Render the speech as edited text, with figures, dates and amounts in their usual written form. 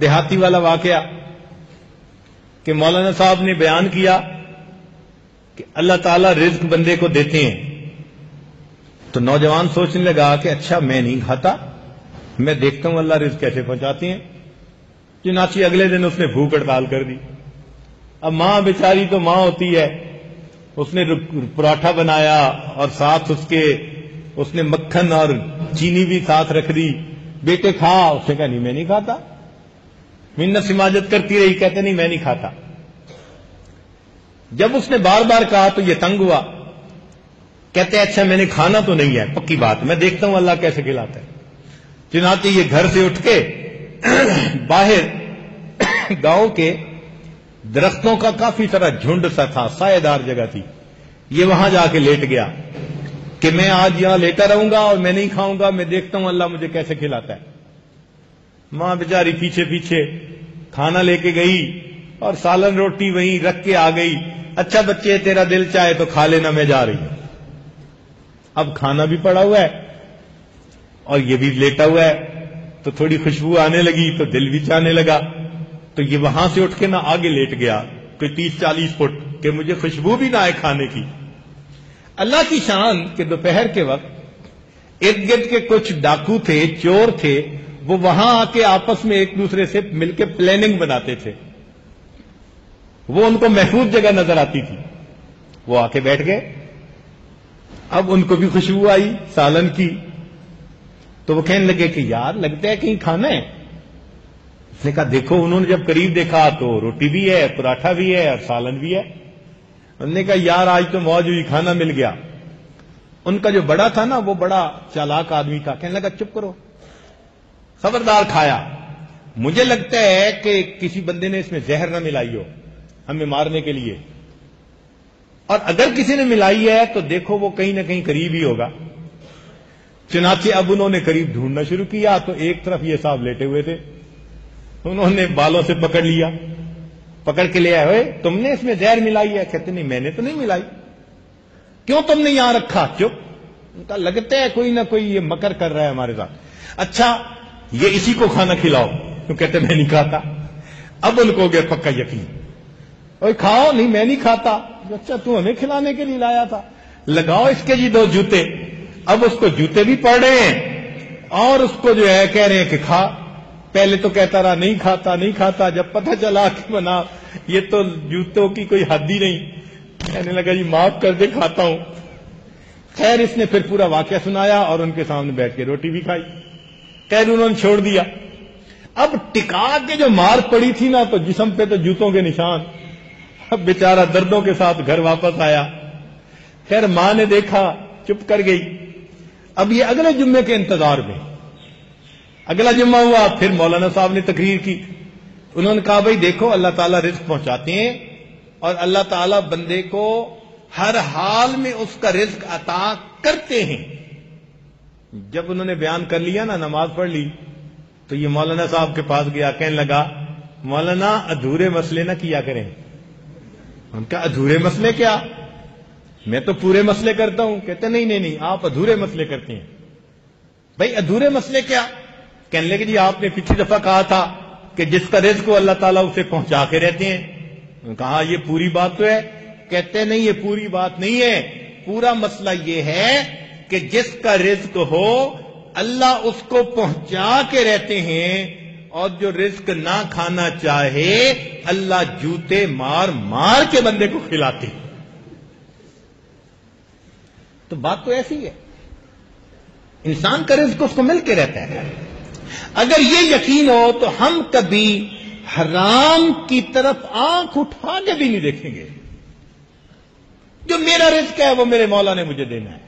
دیہاتی والا واقعہ کہ مولانا صاحب نے بیان کیا کہ اللہ تعالیٰ رزق بندے کو دیتے ہیں، تو نوجوان سوچنے لگا کہ اچھا میں نہیں کھاتا، میں دیکھتا ہوں اللہ رزق کیسے پہنچاتے ہیں۔ چنانچہ اگلے دن اس نے بھوک ہڑتال کر دی۔ اب ماں بیچاری تو ماں ہوتی ہے، اس نے پراٹھا بنایا اور ساتھ اس نے مکھن اور چینی بھی ساتھ رکھ دی۔ بیٹے کھا، اس نے کہا نہیں میں نہیں کھاتا، منت سماجت کرتی رہی، کہتے نہیں میں نہیں کھاتا۔ جب اس نے بار بار کہا تو یہ تنگ ہوا، کہتے اچھا میں نے کھانا تو نہیں ہے، پکی بات میں دیکھتا ہوں اللہ کیسے کھلاتا ہے۔ چنانچہ یہ گھر سے اٹھ کے باہر گاؤں کے درختوں کا کافی سارا جھنڈ سا تھا، سایہ دار جگہ تھی، یہ وہاں جا کے لیٹ گیا کہ میں آج یہاں لیٹا رہوں گا اور میں نہیں کھاؤں گا، میں دیکھتا ہوں اللہ مجھے کیسے کھلاتا ہے۔ ماں بیچاری پیچھے پیچھے کھانا لے کے گئی اور سالن روٹی وہیں رکھ کے آ گئی۔ اچھا بچے تیرا دل چاہے تو کھا لینا، میں جا رہی ہوں۔ اب کھانا بھی پڑا ہوا ہے اور یہ بھی لیٹا ہوا ہے، تو تھوڑی خوشبو آنے لگی تو دل بھی چاہنے لگا، تو یہ وہاں سے اٹھ کے نہ آگے لیٹ گیا کوئی 30-40 فٹ کہ مجھے خوشبو بھی نہ آئے کھانے کی۔ اللہ کی شان کہ دوپہر کے وقت ارد گرد کے کچھ ڈاکو تھے، چور تھے، وہ وہاں آ کے آپس میں ایک دوسرے سے مل کے پلاننگ بناتے تھے، وہ ان کو محفوظ جگہ نظر آتی تھی، وہ آ کے بیٹھ گئے۔ اب ان کو بھی خوشبو آئی سالن کی، تو وہ کہنے لگے کہ یار لگتا ہے کہیں کھانا ہے۔ اس نے کہا دیکھو، انہوں نے جب قریب دیکھا تو روٹی بھی ہے، پراٹھا بھی ہے اور سالن بھی ہے۔ انہوں نے کہا یار آج تو موج ہوئی، کھانا مل گیا۔ ان کا جو بڑا تھا نا وہ بڑا چالاک آدمی تھا، کہنے لگا چپ کرو، خبردار کھایا، مجھے لگتا ہے کہ کسی بندے نے اس میں زہر نہ ملائی ہو ہمیں مارنے کے لیے، اور اگر کسی نے ملائی ہے تو دیکھو وہ کہیں نہ کہیں قریب ہی ہوگا۔ چنانچہ اب انہوں نے قریب ڈھونڈنا شروع کیا تو ایک طرف یہ صاحب لیٹے ہوئے تھے، انہوں نے بالوں سے پکڑ لیا، پکڑ کے لے آئے، ہوئے تم نے اس میں زہر ملائی ہے؟ کہتے نہیں میں نے تو نہیں ملائی۔ کیوں تم نے یہاں رکھا؟ چپ۔ ان کا لگتا ہے کوئی نہ کوئی یہ مکر کر رہا ہے ہمارے ساتھ، اچھا یہ اسی کو کھانا کھلاؤ، تو کہتے میں نہیں کھاتا۔ اب ان کو ہو گیا پکا یقین، اوے کھاؤ، نہیں میں نہیں کھاتا۔ اچھا تو ہمیں کھلانے کے لیے لایا تھا، لگاؤ اس کے جی 2 جوتے۔ اب اس کو جوتے بھی پڑ رہے ہیں اور اس کو جو ہے کہہ رہے ہیں کہ کھا۔ پہلے تو کہتا رہا نہیں کھاتا نہیں کھاتا، جب پتہ چلا کہ بنا یہ تو جوتوں کی کوئی حد ہی نہیں، کہنے لگا جی معاف کر دے کھاتا ہوں۔ خیر اس نے پھر پورا واقعہ سنایا اور ان کے سامنے بیٹھ کے روٹی بھی کھائی، خیر انہوں نے چھوڑ دیا۔ اب ٹکا کے جو مار پڑی تھی نا تو جسم پہ تو جوتوں کے نشان۔ اب بیچارہ دردوں کے ساتھ گھر واپس آیا، خیر ماں نے دیکھا چپ کر گئی۔ اب یہ اگلے جمعے کے انتظار میں، اگلا جمعہ ہوا، پھر مولانا صاحب نے تقریر کی، انہوں نے کہا بھائی دیکھو اللہ تعالیٰ رزق پہنچاتے ہیں اور اللہ تعالیٰ بندے کو ہر حال میں اس کا رزق عطا کرتے ہیں۔ جب انہوں نے بیان کر لیا نا، نماز پڑھ لی، تو یہ مولانا صاحب کے پاس گیا، کہنے لگا مولانا ادھورے مسئلے نہ کیا کریں۔ ان کا ادھورے مسئلے کیا؟ میں تو پورے مسئلے کرتا ہوں۔ کہتے نہیں نہیں نہیں، آپ ادھورے مسئلے کرتے ہیں۔ بھائی ادھورے مسئلے کیا؟ کہنے لگے جی آپ نے پچھلی دفعہ کہا تھا کہ جس کا رزق کو اللہ تعالیٰ اسے پہنچا کے رہتے ہیں۔ کہا یہ پوری بات تو ہے۔ کہتے نہیں یہ پوری بات نہیں ہے، پورا مسئلہ یہ ہے کہ جس کا رزق ہو اللہ اس کو پہنچا کے رہتے ہیں، اور جو رزق نہ کھانا چاہے اللہ جوتے مار مار کے بندے کو کھلاتے ہیں۔ تو بات تو ایسی ہے، انسان کا رزق اس کو مل کے رہتا ہے۔ اگر یہ یقین ہو تو ہم کبھی حرام کی طرف آنکھ اٹھا کے بھی نہیں دیکھیں گے۔ جو میرا رزق ہے وہ میرے مولا نے مجھے دینا ہے۔